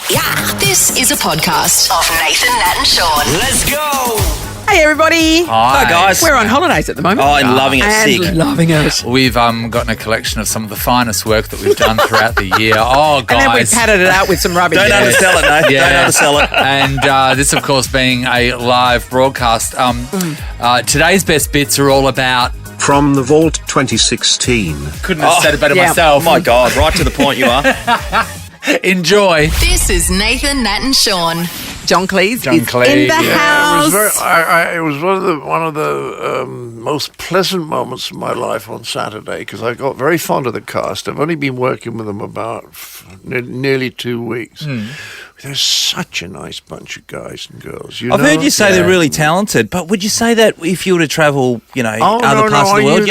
Yeah, this is a podcast of Nathan, Nat and Shaun. Let's go! Hey everybody. Hi guys. We're on holidays at the moment. Oh, I'm loving it. And Sick. loving it. We've gotten a collection of some of the finest work that we've done throughout the year. Oh, guys. And then we padded it out with some rubbish. Don't undersell it, no. Yeah. Don't undersell it. And this, of course, being a live broadcast. Today's best bits are all about... From the Vault 2016. Couldn't have said it better yeah. myself. Oh my God, right to the point you are. Enjoy. This is Nathan, Nat and Shaun. John Cleese John is Cleese, in the yeah. It was house. it was one of the most pleasant moments of my life on Saturday because I got very fond of the cast. I've only been working with them about nearly 2 weeks. They're such a nice bunch of guys and girls. I've heard you say they're really talented, but would you say that if you were to travel, other parts of the world,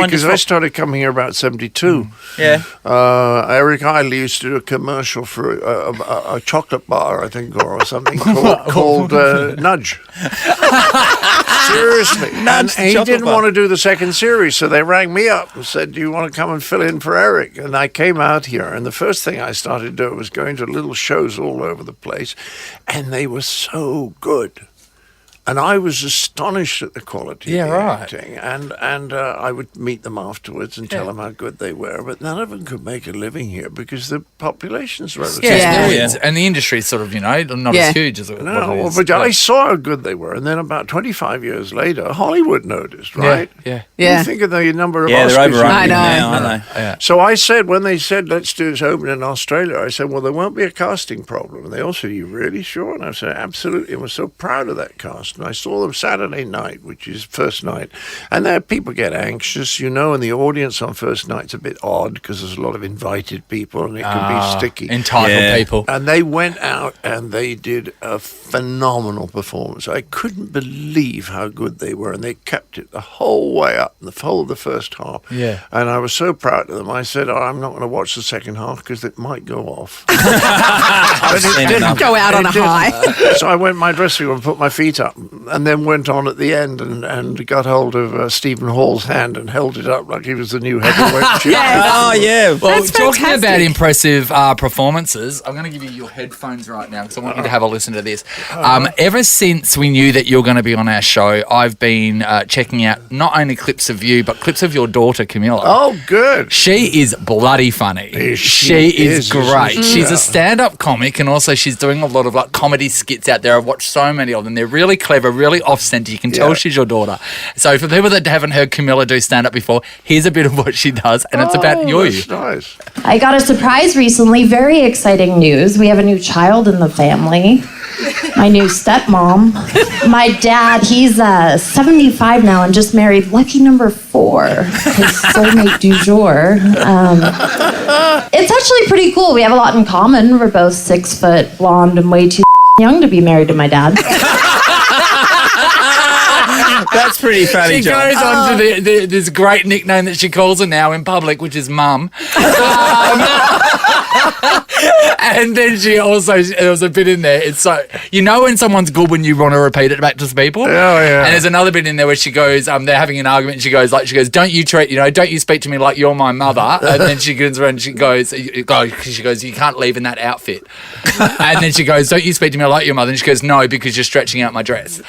because I started coming here about 72. Yeah. Eric Idle used to do a commercial for a chocolate bar, I think, or something called Nudge. Seriously. Nudge, and he chocolate didn't bar. want to do the second series, so they rang me up and said, do you want to come and fill in for Eric? And I came out here, and the first thing I started doing was going to little shows all over the place, and they were so good. And I was astonished at the quality of the acting. And I would meet them afterwards and tell them how good they were. But none of them could make a living here because the population's relatively Yeah. And the industry's sort of, not as huge as it was. No, but I saw how good they were. And then about 25 years later, Hollywood noticed, right? Yeah. Yeah. You think of the number of Yeah, they're Oscars. overrunning I know. now, aren't they? Yeah. So I said, when they said, let's do this open in Australia, I said, well, there won't be a casting problem. And they all said, are you really sure? And I said, absolutely. I was so proud of that cast. And I saw them Saturday night, which is first night. And there people get anxious, and the audience on first night's a bit odd because there's a lot of invited people and it can be sticky. Entitled people. And they went out and they did a phenomenal performance. I couldn't believe how good they were, and they kept it the whole way up, the whole of the first half. Yeah. And I was so proud of them. I said, I'm not going to watch the second half because it might go off. I've seen enough. Go out on a high. So I went in my dressing room and put my feet up, and then went on at the end and got hold of Stephen Hall's hand and held it up like he was the new heavyweight champion. Oh, yeah. Well, That's talking about fantastic. impressive performances, I'm going to give you your headphones right now because I want you to have a listen to this. Ever since we knew that you're going to be on our show, I've been checking out not only clips of you, but clips of your daughter, Camilla. Oh, good. She is bloody funny. She is great. She's a stand-up comic, and also she's doing a lot of comedy skits out there. I've watched so many of them. They're really clever, really off-centre. You can tell she's your daughter. So for people that haven't heard Camilla do stand-up before, here's a bit of what she does, and it's about you. That's nice. I got a surprise recently. Very exciting news. We have a new child in the family. My new stepmom. My dad, he's 75 now and just married lucky number 4, his soulmate du jour. It's actually pretty cool. We have a lot in common. We're both 6 foot, blonde, and way too young to be married to my dad. That's pretty funny, She John. goes on to this great nickname that she calls her now in public, which is Mum. And then she also, there was a bit in there, it's so, when someone's good when you want to repeat it back to people? Yeah. And there's another bit in there where she goes, they're having an argument, and she goes, don't you speak to me like you're my mother. And then she goes around and she goes, you can't leave in that outfit. And then she goes, don't you speak to me like your mother? And she goes, no, because you're stretching out my dress.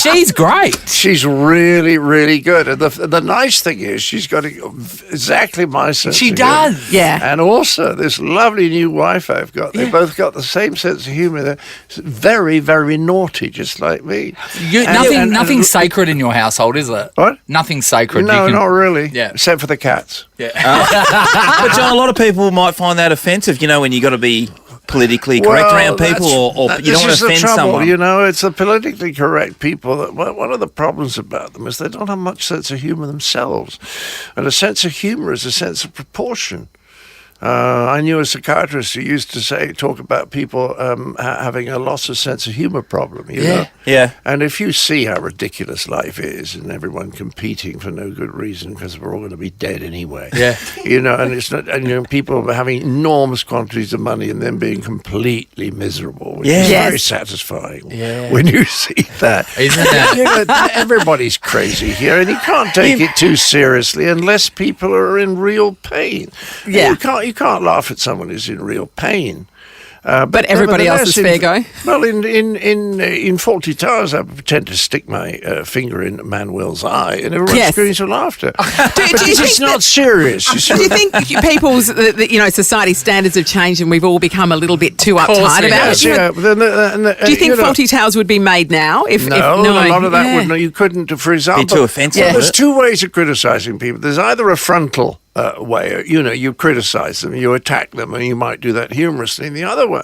She's great. She's really, really good. And the nice thing is she's got exactly my sense She of does. humor. Yeah. And also this lovely new wife I've got. They both got the same sense of humor. They're very, very naughty, just like me. Nothing sacred in your household, is it? What? Nothing sacred. No, not really. Yeah. Except for the cats. Yeah. But, John, a lot of people might find that offensive, when you got to be politically correct around people or you don't want to offend someone. It's the politically correct people that one of the problems about them is they don't have much sense of humor themselves. And a sense of humor is a sense of proportion. I knew a psychiatrist who used to talk about people having a loss of sense of humor problem, you know? Yeah. And if you see how ridiculous life is and everyone competing for no good reason because we're all going to be dead anyway. Yeah. And it's not, people having enormous quantities of money and then being completely miserable, which is very satisfying when you see that. Isn't that? Everybody's crazy here and you can't take it too seriously unless people are in real pain. Yeah. can't laugh at someone who's in real pain. But everybody else is fair go. Well, in Faulty Towers, I pretend to stick my finger in Manuel's eye, and everyone screams with laughter. It's not serious. Do you think people's, society standards have changed and we've all become a little bit too uptight about it? Yeah. Do you think Faulty Towers would be made now? No, a lot of that wouldn't. You couldn't, for example. Be too offensive. Well, there's two ways of criticising people. There's either a frontal way, you criticise them, you attack them, and you might do that humorously. And the other way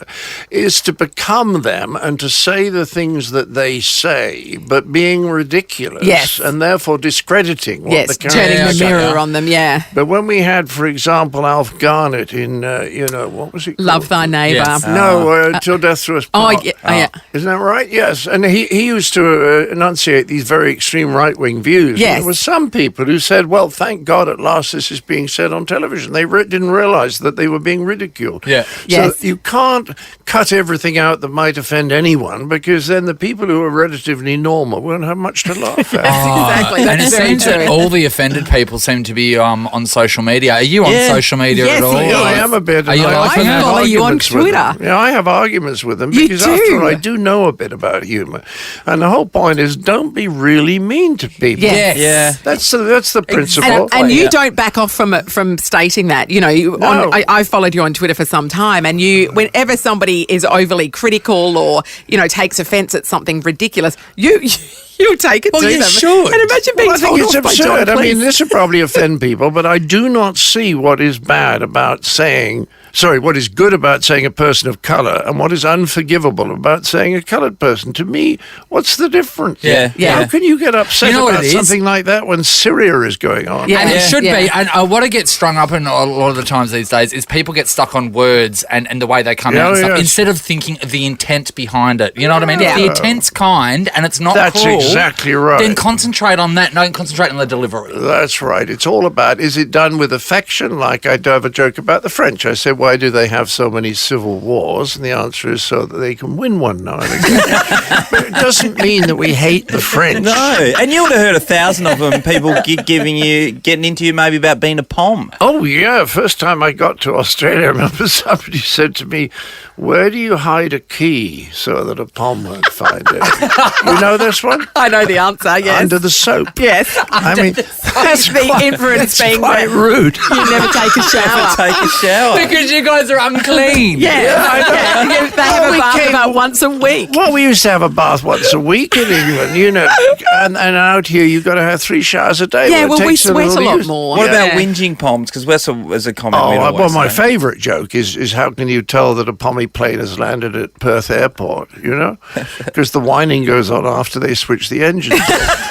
is to become them and to say the things that they say, but being ridiculous and therefore discrediting what the character turning the mirror on them, But when we had, for example, Alf Garnett in, what was it called? Love Thy Neighbour. Yes. No, Till Death Do Us Part. Isn't that right? Yes. And he used to enunciate these very extreme right-wing views. Yes. And there were some people who said, well, thank God at last this is being said on television. They didn't realise that they were being ridiculed. Yeah. So you can't cut everything out that might offend anyone, because then the people who are relatively normal won't have much to laugh at. Exactly. And it seems that all the offended people seem to be on social media. Are you on social media at all? Yeah, I am a bit. Are you I follow you on Twitter. Yeah, I have arguments with them because after all, I do know a bit about humour. And the whole point is, don't be really mean to people. Yes. Yeah. That's the principle. And you don't back off from stating that. I followed you on Twitter for some time, and whenever somebody is overly critical or takes offence at something ridiculous, you take it to them. Should. And imagine being I think told it's off by John absurd. I Cleese. mean, this would probably offend people, but I do not see what is bad about saying. Sorry, what is good about saying a person of colour and what is unforgivable about saying a coloured person? To me, what's the difference? Yeah. How can you get upset what about it is? something like that when Syria is going on? Yeah. And it should be. And what I get strung up in a lot of the times these days is people get stuck on words and the way they come out and stuff, instead of thinking of the intent behind it. You know what I mean? If the intent's kind and it's not That's cruel, exactly right. then concentrate on that. Don't concentrate on the delivery. That's right. It's all about, is it done with affection? Like I have a joke about the French. I said, why do they have so many civil wars? And the answer is so that they can win one now and again. But it doesn't mean that we hate the French. No, and you would have heard 1,000 of them, people getting into you maybe about being a pom. Oh, yeah. First time I got to Australia, I remember somebody said to me, where do you hide a key so that a pom won't find it? You know this one? I know the answer, yes. Under the soap. Yes. I mean, that's the inference being quite rude. you never take a shower. Take a shower. Because you guys are unclean. They have a bath about once a week. Well, we used to have a bath once a week in England, and out here you've got to have 3 showers a day. Yeah, Well, it we takes sweat a little lot use. more. What Yeah. about whinging poms? Because that's a comment we'd Oh, always well, my say. favourite joke is how can you tell that a pommy plane has landed at Perth Airport, Because the whining goes on after they switch the engines off.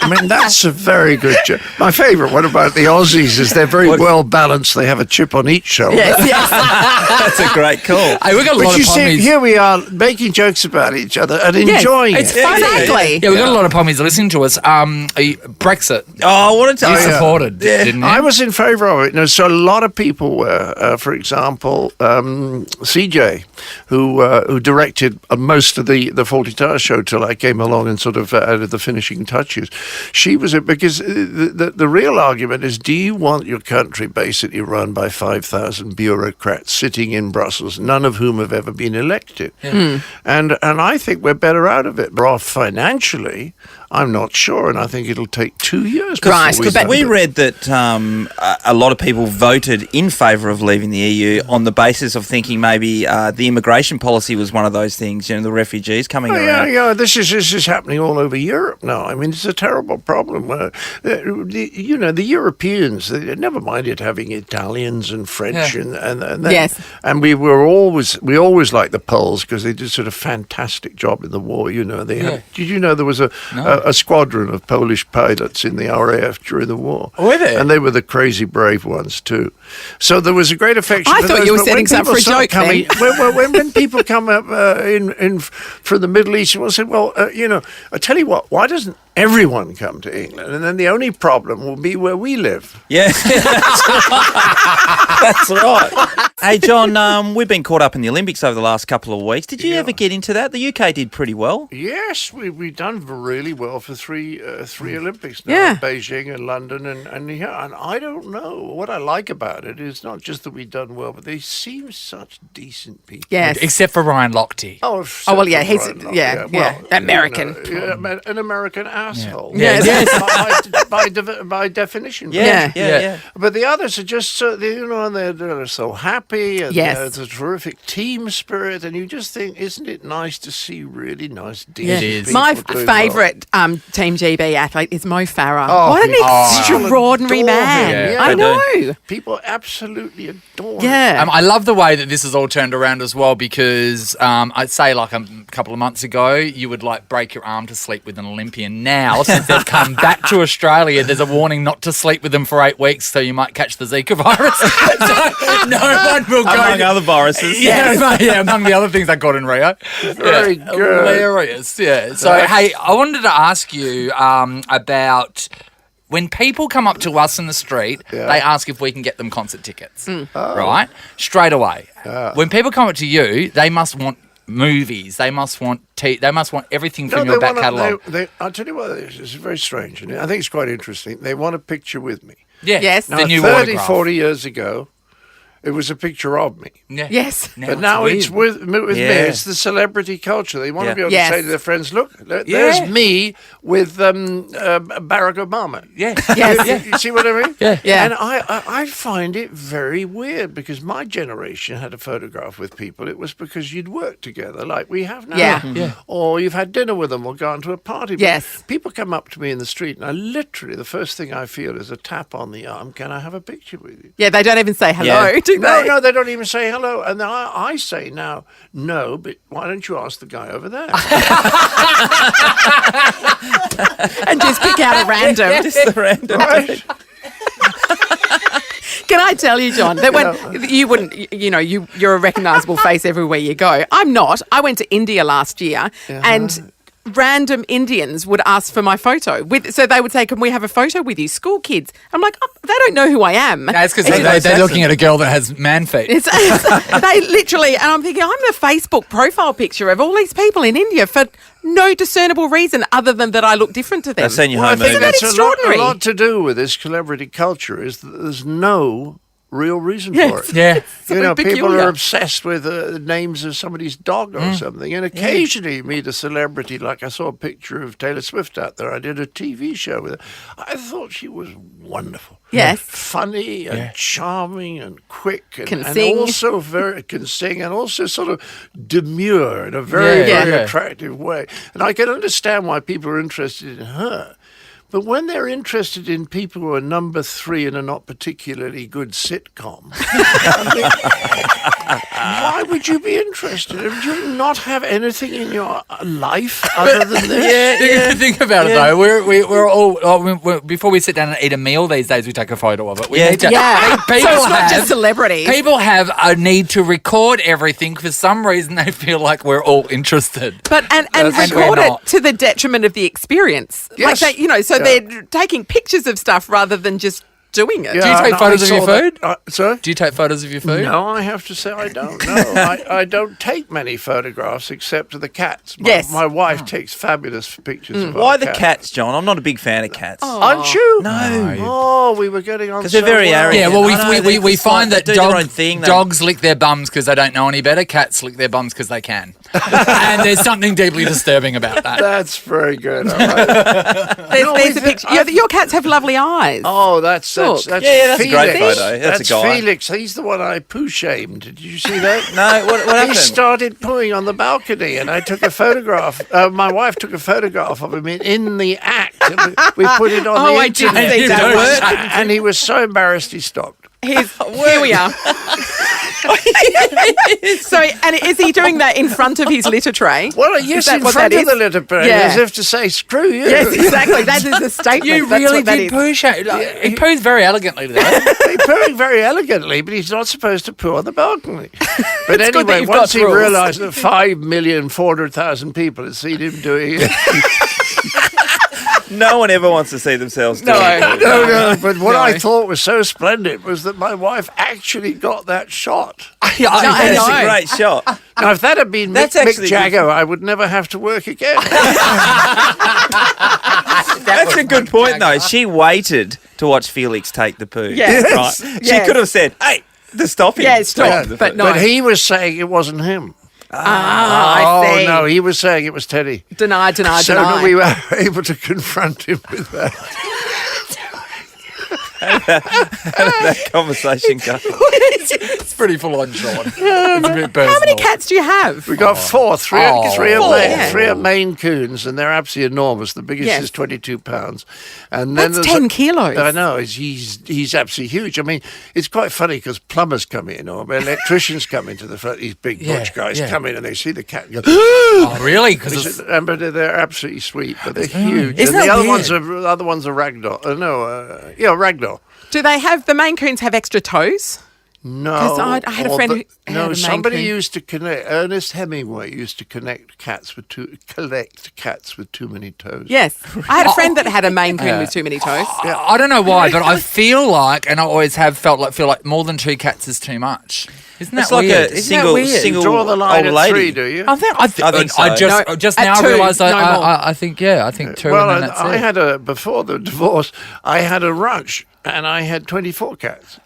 And that's a very good joke. My favourite one about the Aussies is they're very well balanced. They have a chip on each shoulder. Yes. That's a great call. Hey, we've got a But lot you of see, pommies. here we are making jokes about each other and enjoying It's it. fun. Exactly. Yeah, we've got a lot of pommies listening to us. Brexit. Oh, I wanted to. You supported, didn't you? I was in favour of it. So a lot of people were. For example, CJ, who directed most of the Faulty Towers show till I came along and sort of added the finishing touches. She was because the real argument is: do you want your country basically run by 5,000 bureaucrats sitting in Brussels, none of whom have ever been elected? And I think we're better out of it. But financially, I'm not sure, and I think it'll take 2 years. Right, before We read that a lot of people voted in favour of leaving the EU on the basis of thinking maybe the immigration policy was one of those things, the refugees coming around. Yeah. This is happening all over Europe now. I mean, it's a terrible problem. The Europeans, they never minded having Italians and French and we always liked the Poles because they did sort of fantastic job in the war. Did you know there was a squadron of Polish pilots in the RAF during the war? Were there? And they were the crazy brave ones too. So there was a great affection. I for thought those, you were but setting when up for a people start joke then. coming, when people come up in from the Middle East, we'll say, well, I tell you what, why doesn't everyone come to England, and then the only problem will be where we live. Yeah, that's right. Hey, John, we've been caught up in the Olympics over the last couple of weeks. Did you ever get into that? The UK did pretty well. Yes, we've done really well for three Olympics now. Yeah. Beijing and London, and I don't know. What I like about it is not just that we've done well, but they seem such decent people. Yes. Except for Ryan Lochte. Oh, well, yeah, he's right, American. An American asshole. Yeah. Yes. by definition. Yeah. But the others are just so, they're so happy, and Yes. there's a terrific team spirit, and you just think, isn't it nice to see really nice, Yeah. decent is. people My doing well? favourite Team GB athlete is Mo Farah. Oh, what an people extraordinary adore him. man. Yeah, I they know. People absolutely adore him. Yeah. I love the way that this has all turned around as well, because I'd say like a couple of months ago, you would like break your arm to sleep with an Olympian. Now, since they've come back to Australia, there's a warning not to sleep with them for 8 weeks, so you might catch the Zika virus. So no one will go. Among other viruses. Yeah, among the other things I got in Rio. Very good. Hilarious, yeah. So, hey, I wanted to ask you about when people come up to us in the street, they ask if we can get them concert tickets, right? Straight away. When people come up to you, they must want movies. They must want everything from your back catalogue. I'll tell you what, it's very strange, and I think it's quite interesting. They want a picture with me. Yeah, Yes. the Now, new 30, autograph. 40 years ago, it was a picture of me. Yeah. Yes. But now it's with me. Yeah. It's the celebrity culture. They want to be able Yes. to say to their friends, look, there's me with Barack Obama. Yeah. Yes. You see what I mean? Yeah. Yeah. And I find it very weird, because my generation had a photograph with people. It was because you'd worked together like we have now. Yeah. Yeah. Or you've had dinner with them or gone to a party. But Yes. people come up to me in the street, and I literally, the first thing I feel is a tap on the arm. Can I have a picture with you? Yeah, they don't even say hello, Yeah. do they? No, they don't even say hello. And then I say now, no, but why don't you ask the guy over there? And just pick out a random. Just the random. Right? Can I tell you, John, that when you wouldn't, you're a recognisable face everywhere you go. I'm not. I went to India last year, and random Indians would ask for my photo. So they would say, "Can we have a photo with you?" School kids. I'm like, they don't know who I am. That's because they're looking at a girl that has man feet. They literally, and I'm thinking, I'm the Facebook profile picture of all these people in India for no discernible reason other than that I look different to them. They've seen your Well, I home think movie. that's extraordinary? a lot to do with this celebrity culture, is that there's no real reason for it. Yeah. People peculiar. are obsessed with the names of somebody's dog or something. And occasionally you meet a celebrity, like I saw a picture of Taylor Swift out there. I did a TV show with her. I thought she was wonderful. Yes. Funny and charming and quick. And, Can and sing. also can sing, and also sort of demure in a very, Yeah. very Yeah. attractive way. And I can understand why people are interested in her. But when they're interested in people who are number 3 in a not particularly good sitcom, I mean, why would you be interested? Would you not have anything in your life other than this? Think about it though. We're all before we sit down and eat a meal these days, we take a photo of it. We need to. Yeah. People So it's not have just celebrities. People have a need to record everything. For some reason, they feel like we're all interested. But and And record we're it not. to the detriment of the experience. Yes. Like they, so they're taking pictures of stuff rather than just doing it. Do you take photos of your food? Sorry? Do you take photos of your food? No, I have to say I don't. No, I don't take many photographs except of the cats. Yes. My wife takes fabulous pictures of our Why the cats. cats, John? I'm not a big fan of cats. Aren't you? No. Oh, we were getting on Because they're very arrogant. Yeah, well, I know, we they're just find like, that they do their own thing. dogs lick their bums because they don't know any better. Cats lick their bums because they can. And there's something deeply disturbing about that. That's very good. All right. There's a picture. Your cats have lovely eyes. Oh, that's Look. that's Yeah, that's a Felix. great photo. That's a guy. Felix. He's the one I poo shamed. Did you see that? No, what He happened? started pooing on the balcony, and I took a photograph. My wife took a photograph of him in the act. And we put it on the I did internet. see that. And he was so embarrassed he stopped. Here we are. So, and is he doing that in front of his litter tray? Well, yes, that in what front that of the is? litter tray, Yeah. as if to say, "Screw you." Yes, exactly. That is a statement. You That's really what that did is. poo shame. He poos very elegantly today. He's pooing very elegantly, but he's not supposed to poo on the balcony. But It's good that anyway, you've once got he rules. realised that 5,400,000 people had seen him doing it, No one ever wants to see themselves doing it. No, but what I thought was so splendid was that my wife actually got that shot. Yeah, That's know. a great shot. Now, if that had been That's Mick actually Jagger, I would never have to work again. That's a good point, though. She waited to watch Felix take the poo. Yes. Right? She Yes. could have said, hey, stop him. Yeah, stop. the But poo. no. But he was saying it wasn't him. I see. No, he was saying it was Teddy. Deny. So Deny. we were able to confront him with that. That conversation go. it's pretty full on, Sean. It's a bit personal. How many cats do you have? We got four, three Four, are yeah. Maine Coons, and they're absolutely enormous. The biggest Yes. is 22 pounds. And then That's there's 10 kilos. I know, he's absolutely huge. I mean, it's quite funny because plumbers come in or electricians come into the front. These big butch guys come in and they see the cat and go, Oh, really? Because but they're absolutely sweet, but they're huge. Isn't and the that other ones are ragdoll. Ragdoll. Do they have, the Maine Coons have extra toes? No, 'Cause I had a friend who had a Maine somebody Coon. used to connect. Ernest Hemingway used to collect cats with too many toes. Yes. I had a friend that had a Maine Coon with too many toes. I don't know why, but I feel like, and I always have feel like more than 2 cats is too much. Isn't that It's like weird? a Isn't that weird? single Draw the line old at lady. 3, do you? I think so. I just No, just at now 2, realised no more. I think 2 Well, and then that's I it. had before the divorce, I had a ranch and I had 24 cats,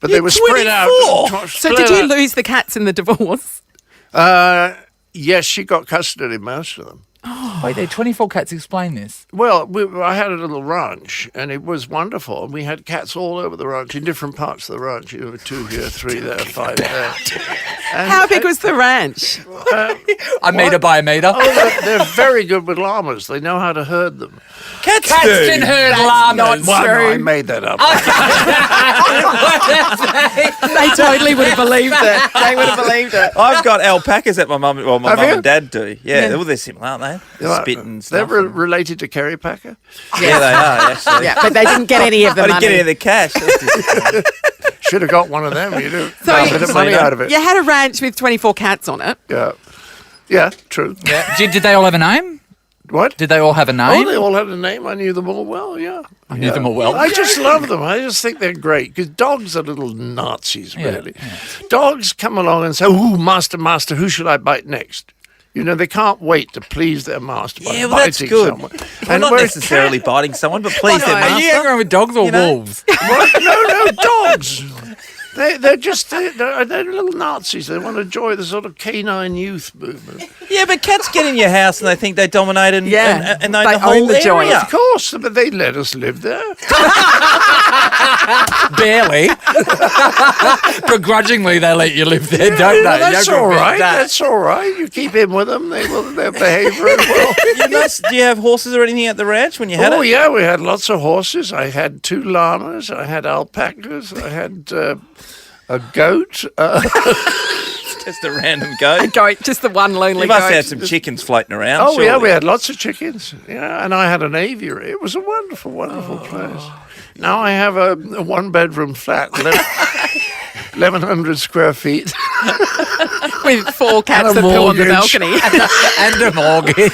but they were spread out. 24? So did you lose the cats in the divorce? Yes, she got custody of most of them. Wait, there 24 cats. Explain this. Well, I had a little ranch, and it was wonderful. And we had cats all over the ranch, in different parts of the ranch. You know, 2 here, 3 there, 5 there. And, How big was the ranch? A metre by a metre. they're very good with llamas. They know how to herd them. Cats Cats do. can herd llamas. Well, no, True. I made that up. They totally would have believed it. They would have believed it. I've got alpacas at my mum. Well, my Have mum you? and dad do. Yeah, well, they're similar, aren't they? Spit and They're stuff. related to Kerry Packer. Yeah, they are actually. Yeah, but they didn't get any of the I didn't money. get any of the cash. That's disappointing. Should have got one of them. You do. So Got a bit of money out of it. You had a ranch with 24 cats on it. Yeah, true. Did they all have a name? What? Did they all have a Oh, name? they all had a name. I knew them all well, yeah. I knew them all well. I just love them. I just think they're great because dogs are little Nazis, really. yeah. Dogs come along and say, "Ooh, master, who should I bite next?" You know, they can't wait to please their master by Yeah, well, that's biting good. someone. Well, not whereas necessarily biting someone, but please their Are you master. hanging around with dogs or You know? wolves? No, dogs. They're just they're little Nazis. They want to enjoy the sort of canine youth movement. Yeah, but cats get in your house and they think they dominate and, Yeah. and own They the whole own the joint. area. Of course, but they let us live there. Barely. Begrudgingly, they let you live there, don't Well, they? that's Don't all forget right. that. That's all right. You keep in with them, they'll behave very well. Do you have horses or anything at the ranch when you had Oh it? yeah, we had lots of horses. I had 2 llamas. I had alpacas. I had a goat. Just a random goat. Goat, just the one lonely You must goat. have some chickens floating around. Oh yeah, surely. we had lots of chickens. Yeah, and I had an aviary. It was a wonderful, wonderful place. Now I have a 1-bedroom flat, 1,100 square feet. With 4 cats And a that poo on the mortgage. balcony. And a mortgage.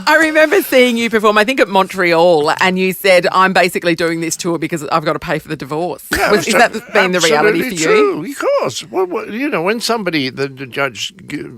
I remember seeing you perform, I think at Montreal, and you said, I'm basically doing this tour because I've got to pay for the divorce. Is that been the reality for Absolutely you? true, of course. Well, you know, when somebody, the judge,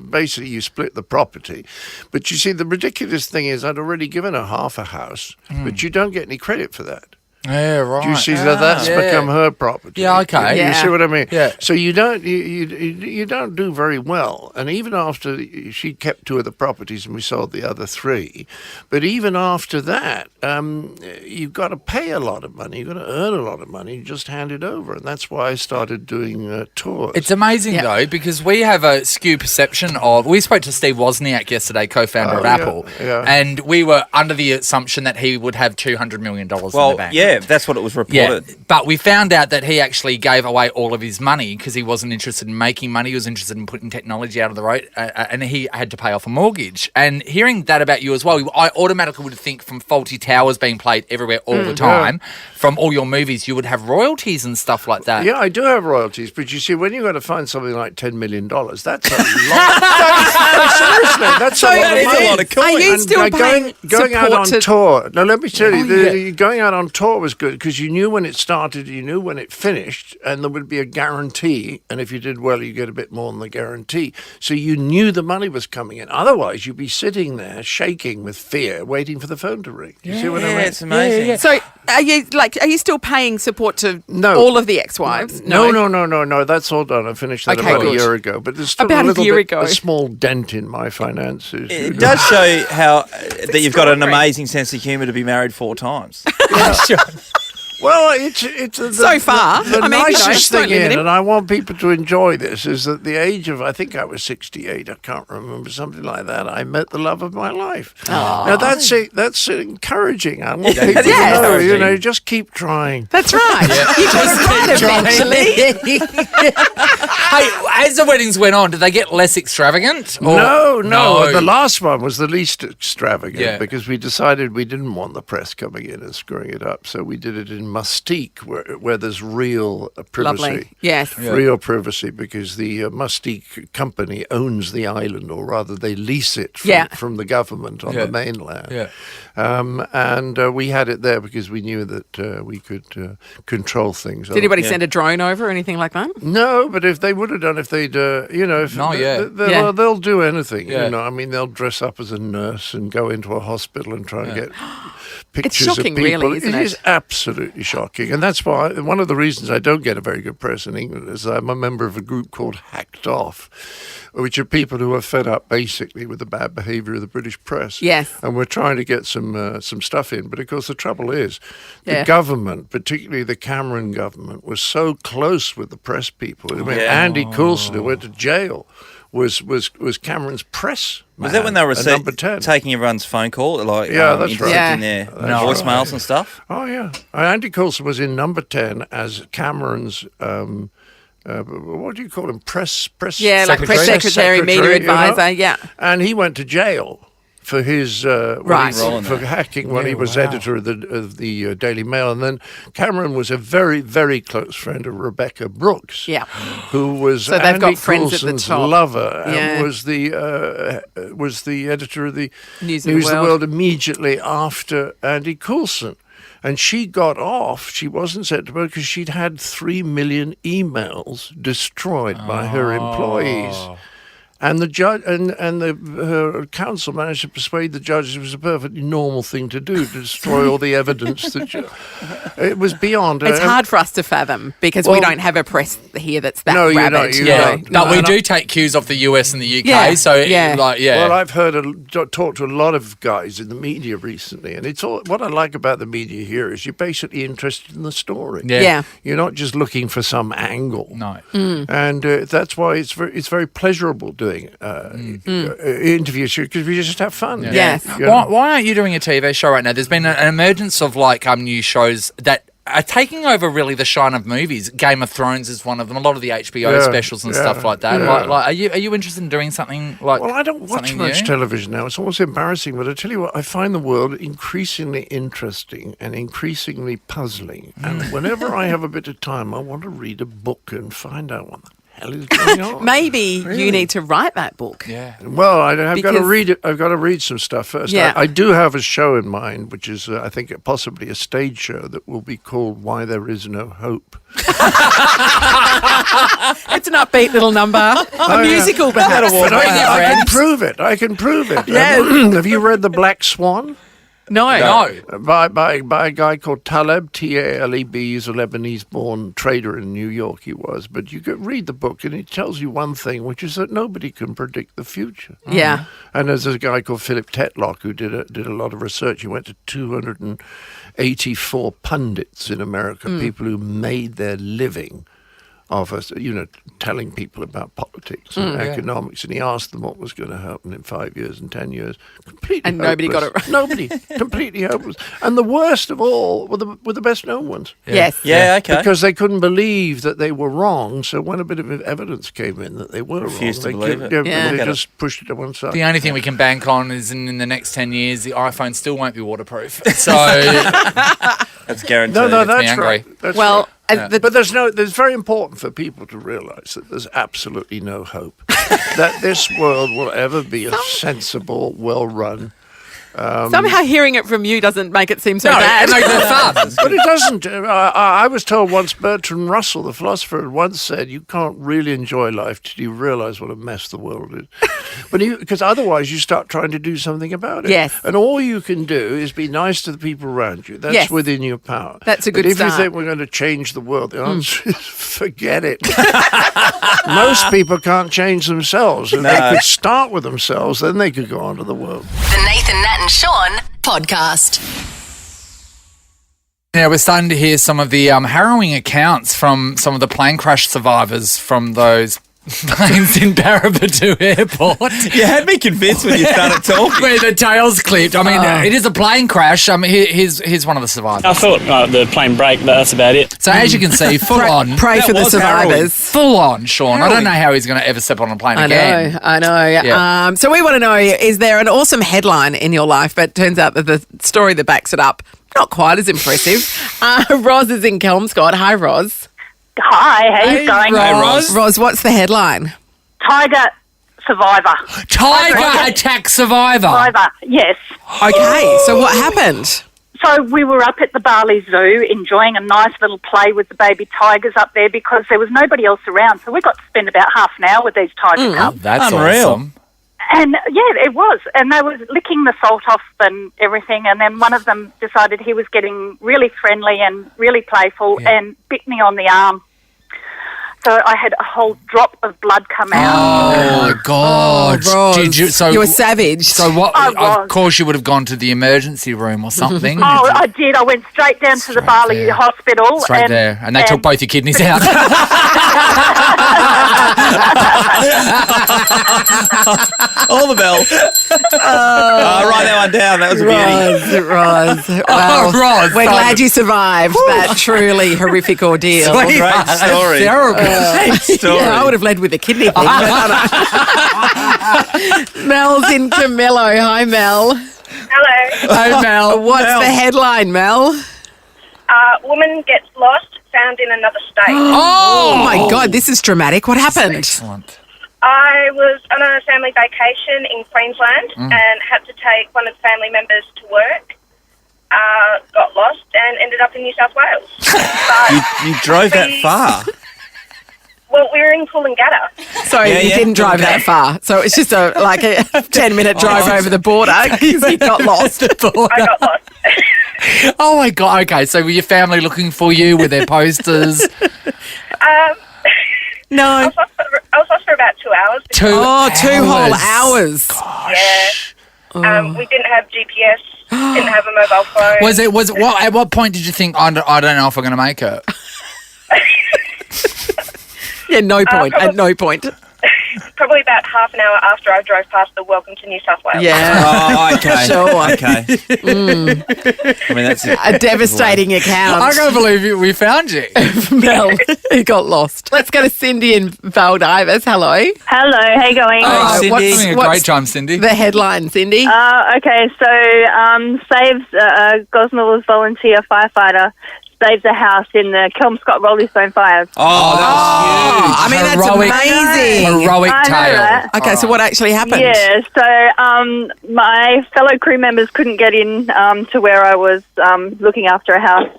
basically you split the property. But you see, the ridiculous thing is I'd already given her half a house, but you don't get any credit for that. Yeah, right. Do you see that that's Yeah. become her property? Yeah, okay. You Yeah. see what I mean? Yeah. So you don't you don't do very well. And even after she kept 2 of the properties and we sold the other 3, but even after that, you've got to pay a lot of money. You've got to earn a lot of money. You just hand it over, and that's why I started doing tours. It's amazing though, because we have a skew perception of. We spoke to Steve Wozniak yesterday, co-founder of yeah, Apple, yeah. and we were under the assumption that he would have $200 million in the Well, bank. yeah, Yeah, that's what it was reported. But we found out that he actually gave away all of his money because he wasn't interested in making money. He was interested in putting technology out of the road, and he had to pay off a mortgage. And hearing that about you as well, I automatically would think from Faulty Towers being played everywhere all the time, from all your movies, you would have royalties and stuff like that. Yeah, I do have royalties, but you see, when you've got to find something like $10 million, that's a lot. Seriously, that's a lot of coin. Are you still paying going out on tour? No, let me tell you, going out on tour was good because you knew when it started, you knew when it finished, and there would be a guarantee. And if you did well, you get a bit more than the guarantee. So you knew the money was coming in. Otherwise, you'd be sitting there shaking with fear, waiting for the phone to ring. You see what I mean? It's amazing. So are you still paying support to all of the ex-wives? No. That's all done. I finished that about a year ago. But there's still a small dent in my finances. It does show how that you've got an amazing sense of humour to be married 4 times. Well, it's so far. The nicest thing and I want people to enjoy this, is at the age of, I think I was 68, I can't remember, something like that, I met the love of my life. Aww. Now, that's encouraging. I want people to know, just keep trying. That's right. You just eventually. Hey, as the weddings went on, did they get less extravagant? No. The last one was the least extravagant because we decided we didn't want the press coming in and screwing it up, so we did it in Mustique, where there's real privacy. Lovely. Yes. Real privacy, because the Mustique company owns the island, or rather they lease it from the government on the mainland. Yeah. And we had it there because we knew that we could control things. Did anybody send a drone over or anything like that? No, but if they would have done, if they'd, they'll do anything. Yeah. You know, I mean, they'll dress up as a nurse and go into a hospital and try and get pictures it's shocking, of people. Really, isn't it? It is absolutely shocking. And that's why one of the reasons I don't get a very good press in England is I'm a member of a group called Hacked Off, which are people who are fed up basically with the bad behaviour of the British press. Yes. And we're trying to get some stuff in. But of course the trouble is the government, particularly the Cameron government, was so close with the press people. I mean, Andy Coulson, who went to jail, was Cameron's press man. Was that when they were taking everyone's phone call, like that's right. in their voicemails and stuff? Oh yeah, Andy Coulson was in number 10 as Cameron's. What do you call him? Press secretary? Press secretary, media advisor. Yeah, and he went to jail for his for hacking when he was editor of the Daily Mail, and then Cameron was a very, very close friend of Rebecca Brooks, who was Andy Coulson's lover and was the editor of the News of the World immediately after Andy Coulson. And she got off. She wasn't sent to work because she'd had 3 million emails destroyed by her employees. And the judge and her counsel managed to persuade the judge it was a perfectly normal thing to do, to destroy all the evidence. It was beyond. It's hard for us to fathom because we don't have a press here that's that rabid. You don't. But we do take cues off the US and the UK. Well, I've talked to a lot of guys in the media recently, and it's all what I like about the media here is you're basically interested in the story. Yeah. You're not just looking for some angle. No. And that's why it's very pleasurable doing interviews because we just have fun. Yes. Why aren't you doing a TV show right now? There's been an emergence of new shows that are taking over really the shine of movies. Game of Thrones is one of them. A lot of the HBO specials and stuff like that. Are you interested in doing something like? Well, I don't watch much television now. It's almost embarrassing, but I tell you what, I find the world increasingly interesting and increasingly puzzling. And whenever I have a bit of time, I want to read a book and find out what the hell is going on. Maybe you need to write that book. Yeah. Well, I've got to read it. I've got to read some stuff first. Yeah. I do have a show in mind, which is, I think, possibly a stage show that will be called "Why There Is No Hope." It's an upbeat little number. A musical, but I can prove it. Yeah. Have you read The Black Swan? No. By a guy called Taleb, Taleb. He's a Lebanese-born trader in New York, he was. But you could read the book, and it tells you one thing, which is that nobody can predict the future. Yeah. And there's a guy called Philip Tetlock who did a lot of research. He went to 284 pundits in America, people who made their living of us, telling people about politics and economics, and he asked them what was going to happen in 5 years and 10 years. Completely And nobody got it hopeless. right. Nobody. Completely hopeless. And the worst of all were the best known ones. Yes. Yeah, okay. Because they couldn't believe that they were wrong, so when a bit of evidence came in that they were Refused wrong, to believe it. they Yeah. just pushed it to one side. The only thing we can bank on is in the next 10 years, the iPhone still won't be waterproof. So That's guaranteed. No, me that's angry. right. That's Well, right. But there's very important for people to realise that there's absolutely no hope that this world will ever be a sensible, well-run. Somehow hearing it from you doesn't make it seem so bad. no, they're fun. But it doesn't. I was told once, Bertrand Russell, the philosopher, had once said, you can't really enjoy life till you realise what a mess the world is. Because otherwise you start trying to do something about it. Yes. And all you can do is be nice to the people around you. That's Yes. within your power. That's a good But if start. you think we're going to change the world, the answer is forget it. Most people can't change themselves. If they could start with themselves, then they could go on to the world. The Nathan, Nat and Shaun podcast. Yeah, we're starting to hear some of the harrowing accounts from some of the plane crash survivors from those planes in Parabatu Airport. You had me convinced when you started talking. Where the tail's clipped. I mean, it is a plane crash. Here's one of the survivors. I thought the plane braked, but that's about it. So as you can see, full on. Pray That for the was harrowing. survivors. Full on, Sean. I don't know how he's going to ever step on a plane again. I know. Yeah. So we want to know, is there an awesome headline in your life, but turns out that the story that backs it up, not quite as impressive. Roz is in Kelmscott. Hi, Roz. Hi, how you going? Roz. Roz, what's the headline? Tiger survivor. Tiger attack survivor. Survivor, yes. Okay, so what happened? So we were up at the Bali Zoo enjoying a nice little play with the baby tigers up there because there was nobody else around. So we got to spend about half an hour with these tiger cubs. That's Unreal. awesome. And yeah, it was. And they were licking the salt off and everything. And then one of them decided he was getting really friendly and really playful and bit me on the arm. So I had a whole drop of blood come out. Oh my God! Roz, Did you? So you were savage. So what? I was. Of course, you would have gone to the emergency room or something. Oh, I did. I went straight down to the Bali there. hospital. Straight there, and they took both your kidneys out. All the bells. Write that one down. That was a beauty. Roz. Well, Roz, we're so- glad you survived that truly horrific ordeal. Sweet. Great That's story. terrible. Great story. Yeah, I would have led with the kidney thing. But Mel's in Camillo. Hi, Mel. Hello. Hey, Mel. What's the headline, Mel? Woman gets lost, found in another state. Oh, my God, this is dramatic. What happened? Excellent. I was on a family vacation in Queensland and had to take one of the family members to work. Got lost and ended up in New South Wales. But You drove that far. well, we were in Coolangatta. Sorry, Yeah, you yeah. didn't drive that far. So it's just a 10-minute drive over the border because you got lost. I got lost. Oh my God. Okay, so were your family looking for you? Were there posters? No. I was lost for about 2 hours. 2 2 whole hours. Yeah. We didn't have GPS, didn't have a mobile phone. Was it? What? At what point did you think? I don't know if we're going to make it. Yeah, no point. At no point. Probably about half an hour after I drove past the Welcome to New South Wales. Yeah. Oh, okay. Sure. Okay. I mean, that's A devastating account. I can't believe we found you. Mel, who got lost. Let's go to Cindy in Valdivas. Hello. Hello, how you going? Cindy. What's Having a great time, Cindy. the headline, Cindy? Okay, so Gosnell's volunteer firefighter saves a house in the Kelmscott Rolling Stone fires. Oh, that I mean, that's Heroic- amazing. Heroic I know tale. that. Okay, so what actually happened? Yeah, so my fellow crew members couldn't get in to where I was looking after a house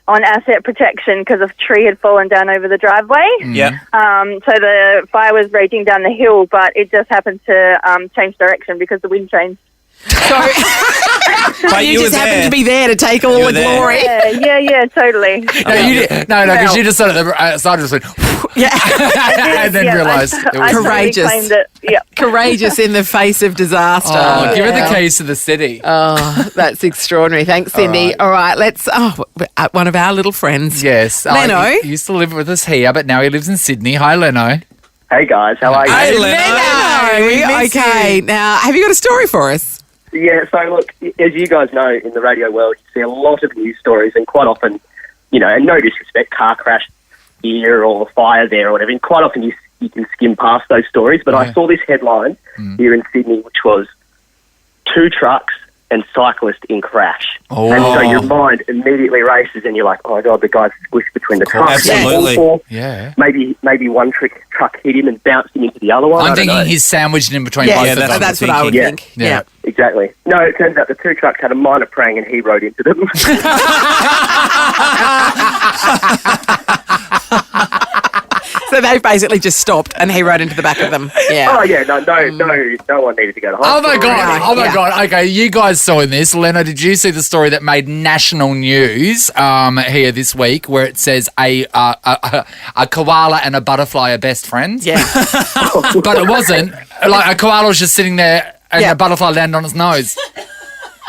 on asset protection because a tree had fallen down over the driveway. was yeah. So the fire was raging down the hill, but it just happened to change direction because the wind changed. So But you were just happened there. to be there to take all You the were there. glory. Yeah, totally. No, you did, no, because you just sort of started just went, and then realised it was Courageous. Totally claimed it. Yeah. Courageous in the face of disaster. Oh, give her the keys to the city. Oh, that's extraordinary. Thanks, Cindy. All right, let's. One of our little friends. Yes. Leno. He used to live with us here, but now he lives in Sydney. Hi, Leno. Hey guys, how are you? Hey, Leno. We miss Okay, you. now have you got a story for us? Yeah, so look, as you guys know, in the radio world, you see a lot of news stories, and quite often, and no disrespect, car crash here or fire there or whatever, and quite often you can skim past those stories, but I saw this headline here in Sydney, which was 2 trucks and cyclist in crash. Oh. And so your mind immediately races and you're like, oh my God, the guy's squished between the trucks. Absolutely. Or Yeah. maybe one truck hit him and bounced him into the other one. I'm I don't know. thinking he's sandwiched in between both of them. That's what I would Yeah. think. Yeah. Exactly. No, it turns out the 2 trucks had a minor prang and he rode into them. So they've basically just stopped and he rode into the back of them. Yeah. Oh yeah, no one needed to go to hospital. Oh my God! Oh my Yeah. God! Okay, you guys saw this. Leno, did you see the story that made national news here this week, where it says a koala and a butterfly are best friends? Yeah. But it wasn't. Like a koala was just sitting there, and a butterfly landed on its nose.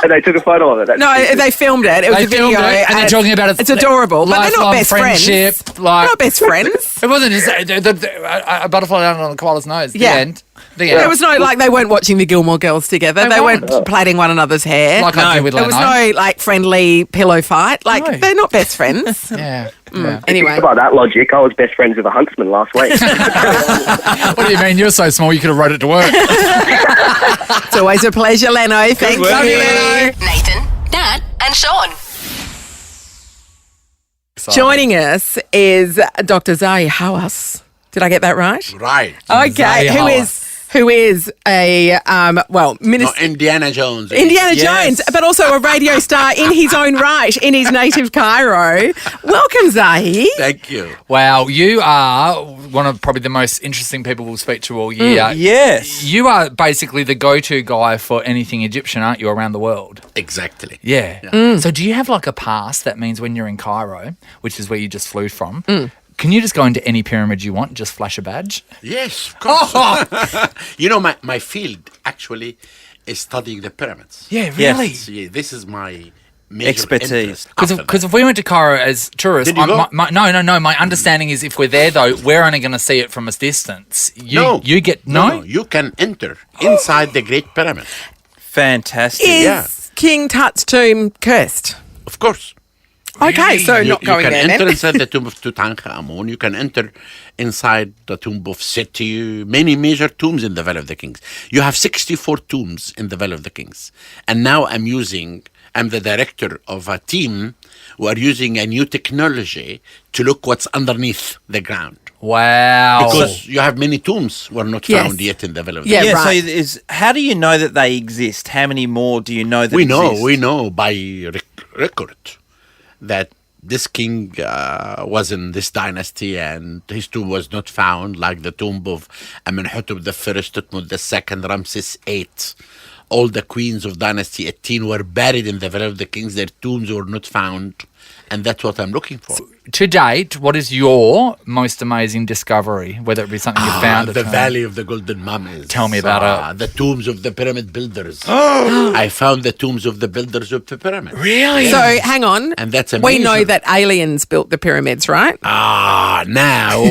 And they took a photo of it. That's No, they filmed it. It was They a video, filmed it, and they're talking about it's adorable, but they're not lifelong best friendship. friends. Like They're not best friends. it wasn't just a butterfly landed on a koala's nose. Yeah. The end. The end. There was no they weren't watching the Gilmore Girls together. They weren't plaiting one another's hair. Like I do with There was Leno. no friendly pillow fight. Like No. they're not best friends. Yeah. Anyway, By that logic, I was best friends with a huntsman last week. What do you mean? You're so small you could have rode it to work. it's always a pleasure, Leno. Thank you. work, Leno. Nathan, Nat, and Sean. Joining us is Dr. Zahi Hawass. Did I get that right? Right. Okay. Zahi Who is a minister? Indiana Jones. Indiana Yes. Jones, but also a radio star in his own right, in his native Cairo. Welcome, Zahi. Thank you. Wow, you are one of probably the most interesting people we'll speak to all year. Yes. You are basically the go-to guy for anything Egyptian, aren't you, around the world? Exactly. Yeah. So do you have like a pass that means when you're in Cairo, which is where you just flew from, can you just go into any pyramid you want, just flash a badge? Yes, of course. You know, my field actually is studying the pyramids. Yeah, really? Yeah, this is my major Expertise. interest. After Because that. if we went to Cairo as tourists, Did you go? no. My understanding is if we're there though, we're only going to see it from a distance. You get no. You can enter inside the Great Pyramid. Fantastic. Is King Tut's tomb cursed? Of course. Okay, so You not going can there enter then. inside the tomb of Tutankhamun. You can enter inside the tomb of Seti. Many major tombs in the Valley of the Kings. You have 64 tombs in the Valley of the Kings. And now I'm the director of a team who are using a new technology to look what's underneath the ground. Wow. Because you have many tombs were not Yes. found yet in the Valley of the Yeah, Kings. right. So how do you know that they exist? How many more do you know that exist? We know by record that this king was in this dynasty and his tomb was not found, like the tomb of Amenhotep the First, Tutmos the Second, Ramses VIII. All the queens of Dynasty 18 were buried in the Valley of the Kings. Their tombs were not found, and that's what I'm looking for. To date, what is your most amazing discovery? Whether it be something you found, The Valley of the Golden Mummies. Tell me about it. The tombs of the pyramid builders. I found the tombs of the builders of the pyramid. Really? So hang on. And that's We amazing. know that aliens built the pyramids, right? Now.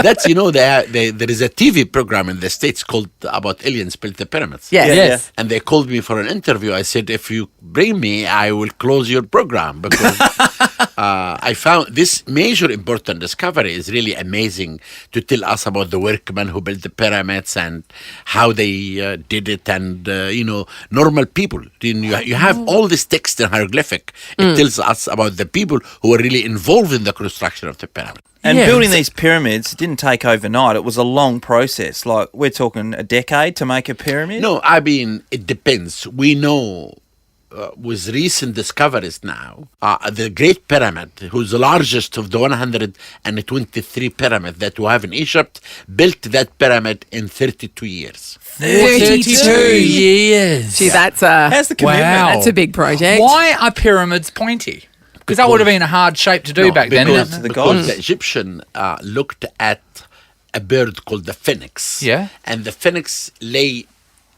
That's, there is a TV program in the States called about aliens built the pyramids. Yes. Yes. And they called me for an interview. I said, if you bring me, I will close your program because I found this major important discovery is really amazing to tell us about the workmen who built the pyramids and how they did it and, normal people. You have all this text in hieroglyphic. It tells us about the people who were really involved in the construction of the pyramid. And Yeah. building these pyramids didn't take overnight. It was a long process. Like, we're talking a decade to make a pyramid? No, I mean, it depends. We know with recent discoveries now, the Great Pyramid, who's the largest of the 123 pyramids that we have in Egypt, built that pyramid in 32 years. 32 years. Gee, that's How's the commitment? Wow. That's a big project. Why are pyramids pointy? Because that would have been a hard shape to do back then. Because, Isn't it? because the Egyptian looked at a bird called the phoenix. Yeah. And the phoenix lay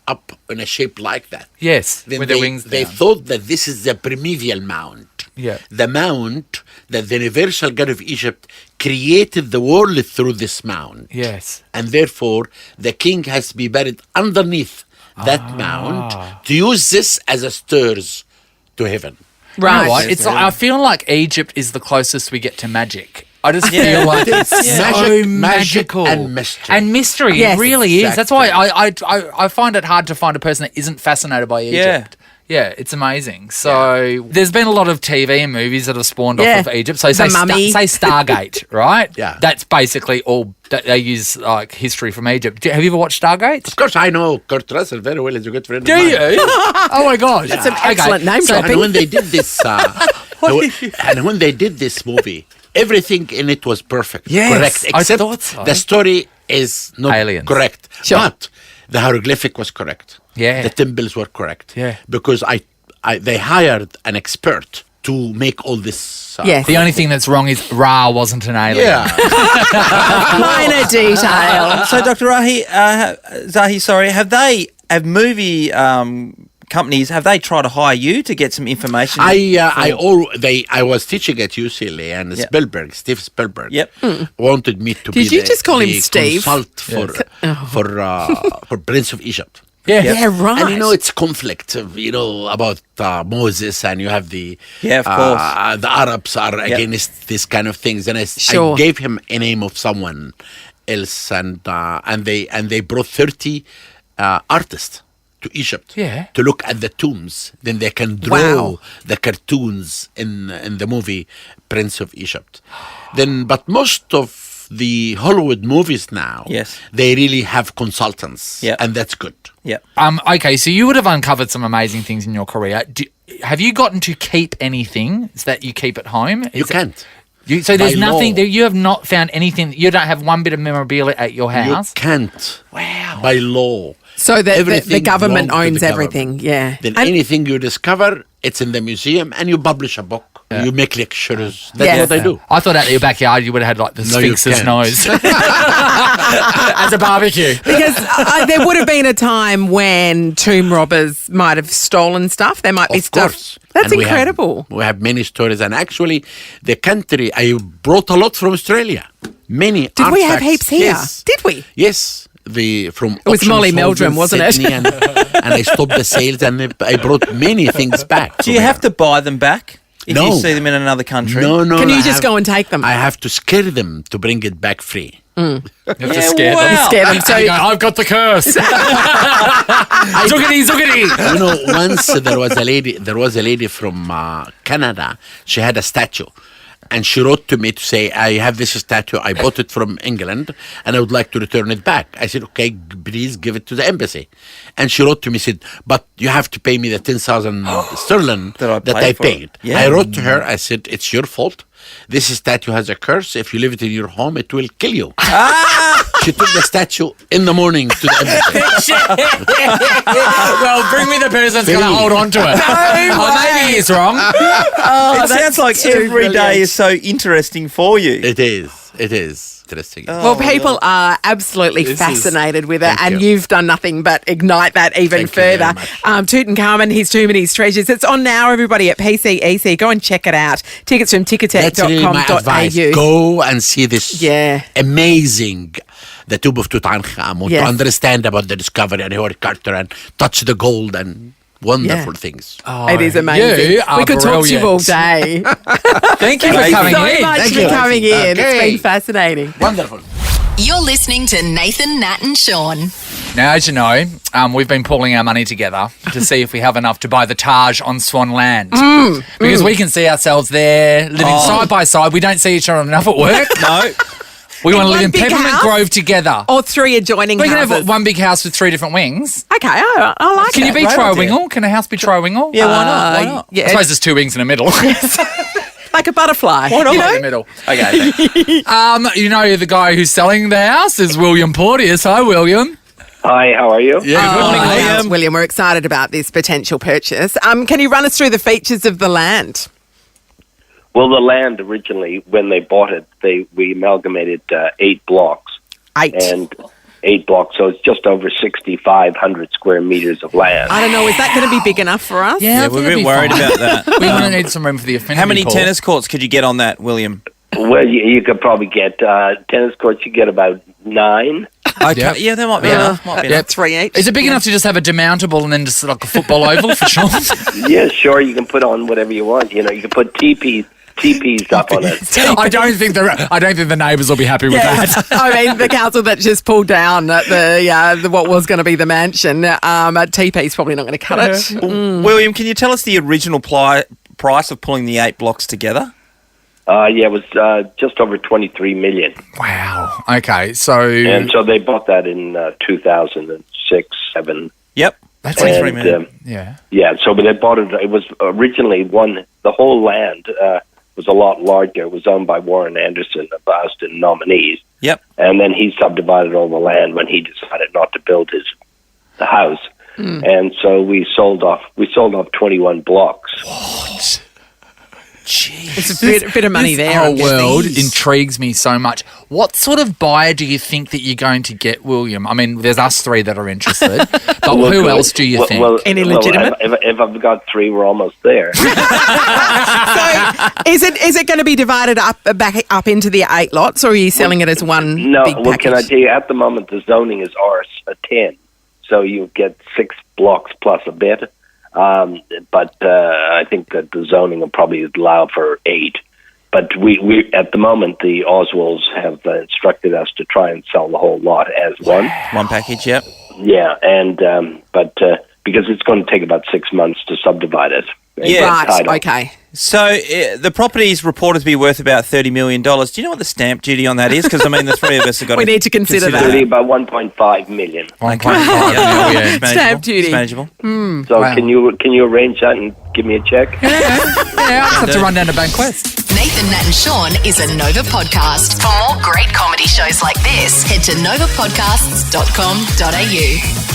up in a shape like that. Yes, Then with they, the wings they down. thought that this is the primeval mound. Yeah. The mound that the universal God of Egypt created the world through this mound. Yes. And therefore, the king has to be buried underneath that mound to use this as a stairs to heaven. You know what? It's like, I feel like Egypt is the closest we get to magic. I just Yeah. feel like it's so Magic magical and mystery. And mystery, Yes. it really is. That's why Exactly. I find it hard to find a person that isn't fascinated by Egypt. Yeah, it's amazing. So there's been a lot of TV and movies that have spawned Yeah. off of Egypt. So The Mummy. say Stargate, right? Yeah. That's basically all that they use like history from Egypt. Have you ever watched Stargate? Of course, I know Kurt Russell very well. He's a good friend Do of mine. you? Oh my gosh. That's an excellent name And dropping. when they did this, and when they did this movie, everything in it was perfect, Yes, correct, I except thought so. the story is not Aliens. correct. Sure. But the hieroglyphic was correct. Yeah. The temples were correct. Yeah. Because they hired an expert to make all this. Yes. The only thing that's wrong is Ra wasn't an alien. Yeah. Minor detail. So, Dr. Zahi, have movie companies, have they tried to hire you to get some information? I was teaching at UCLA, and Yep. Steve Spielberg, Yep. wanted me to be Did you just call him the Steve? consult for Prince of Egypt. Yeah. Yeah, right. And it's conflict, about Moses, and you have the Yeah, of course. the Arabs are against these kind of things, and I Sure. gave him a name of someone else, and they brought 30 artists to Egypt to look at the tombs. Then they can draw the cartoons in the movie Prince of Egypt. But most of the Hollywood movies now, they really have consultants, and that's good. Yeah. Okay, so you would have uncovered some amazing things in your career. Have you gotten to keep anything that you keep at home? You can't. So there's By nothing law. you have not found anything. You don't have one bit of memorabilia at your house. You can't. Wow. By law. So the Everything government belongs to owns the everything, yeah. Then anything you discover, it's in the museum, and you publish a book. You make lectures. That's what they do. I thought out in your backyard you would have had like the No, you Sphinx's can't. nose as a barbecue. Because there would have been a time when tomb robbers might have stolen stuff. There might be Of stuff. course. That's And we have- incredible. We have many stories, and actually, the country I brought a lot from Australia. Many. Did we have artifacts. heaps here? Yes. Did we? Yes. From It was auction Molly sold Meldrum, in wasn't it? Sydney, and I stopped the sales, and I brought many things back. Do you have to buy them back if No. you see them in another country? No. Can you I just go and take them? I have to scare them to bring it back free. You have to Yeah, scare wow. them. Scare them. So You go, I've got the curse. Zucchini. Once there was a lady from Canada. She had a statue, and she wrote to me to say, I have this statue, I bought it from England, and I would like to return it back. I said, okay, please give it to the embassy. And she wrote to me, said, but you have to pay me the 10,000 sterling that I for it. paid. Yeah. I wrote to her, I said, it's your fault. This statue has a curse. If you leave it in your home, it will kill you. She took the statue in the morning to the embassy. Well, bring me the person that's going to hold on to it. Maybe he's wrong. It sounds like every day is so interesting for you. It is. It is interesting. Well, people are absolutely fascinated with it, and you've done nothing but ignite that even Thank you very further. much. Tutankhamun, his tomb and his treasures. It's on now, everybody, at PCEC. Go and check it out. Tickets from That's really my advice. ticketek.com.au. Go and see this Yeah. amazing, the tomb of Tutankhamun, Yes. to understand about the discovery and Howard Carter and touch the gold and wonderful things. It is amazing. You are We could talk to you all day. Thank you for Thank coming you so in. much Thank for you. coming in. It's Okay. been fascinating. Wonderful. You're listening to Nathan, Nat and Shaun. Now, as you know, we've been pooling our money together to see if we have enough to buy the Taj on Swan Land. Because we can see ourselves there, living side by side. We don't see each other enough at work. No. We want to live one in big Peppermint house? Grove together. Or 3 adjoining We can houses. have one big house with 3 different wings. Okay, I like Can it. you be Great idea. tri-wingle? Can a house be tri-wingle? Yeah, why not? Why not? Yeah, I suppose there's 2 wings in the middle. like a butterfly. Why not? You In know? the middle. Okay, thanks. You know, the guy who's selling the house is William Porteous. Hi, William. Hi, how are you? Yeah, good morning, William. William. William, we're excited about this potential purchase. Can you run us through the features of the land? Well, the land originally, when they bought it, we amalgamated 8 blocks. 8. And 8 blocks, so it's just over 6,500 square meters of land. I don't know, is that going to be big enough for us? Yeah, I We're think a bit it'd be worried fine. about that. We're going to need some room for the affinity How many pool. tennis courts could you get on that, William? Well, you could probably get tennis courts. You get about 9. Okay, Yep. yeah, that might be enough. Might be Yep. enough. 3 each. Is it big enough to just have a demountable and then just like a football oval for Sean? Yeah, sure. You can put on whatever you want. You know, you can put teepees up on it. I don't think the neighbours will be happy with that. I mean, the council that just pulled down the what was going to be the mansion, TP's probably not going to cut it. William, can you tell us the original price of pulling the 8 blocks together? Yeah, it was just over 23 million. Wow. Okay, so And so they bought that in 2006, 7. Yep. that's 23 And, million. yeah. Yeah, so but they bought it. It was originally the whole land was a lot larger. It was owned by Warren Anderson of Boston Nominees. Yep. And then he subdivided all the land when he decided not to build the house. And so we sold off 21 blocks. Jeez. It's a bit of money This there. whole I'm guessing. world intrigues me so much. What sort of buyer do you think that you're going to get, William? I mean, there's us 3 that are interested, but Well, who good. else do you think? Any legitimate? If I've got 3, we're almost there. So, is it going to be divided back up into the 8 lots, or are you selling it as one No, big well, package? can I tell you, at the moment, the zoning is R10. So you get 6 blocks plus a bit. But I think that the zoning will probably allow for 8. But we at the moment, the Oswalds have instructed us to try and sell the whole lot as one. One package, yep. Yeah, and but because it's going to take about 6 months to subdivide it. Yeah. Right, Title. okay. So the property is reported to be worth about $30 million. Do you know what the stamp duty on that is? Because, I mean, the 3 of us have got We need to consider that. Really about 1.5 million. 1.5 Yeah, million. it's manageable. Stamp duty. It's manageable. So Wow. can you arrange that and give me a check? Yeah, I just have to run down to Banquest. Nathan, Nat and Sean is a Nova podcast. For more great comedy shows like this, head to novapodcasts.com.au.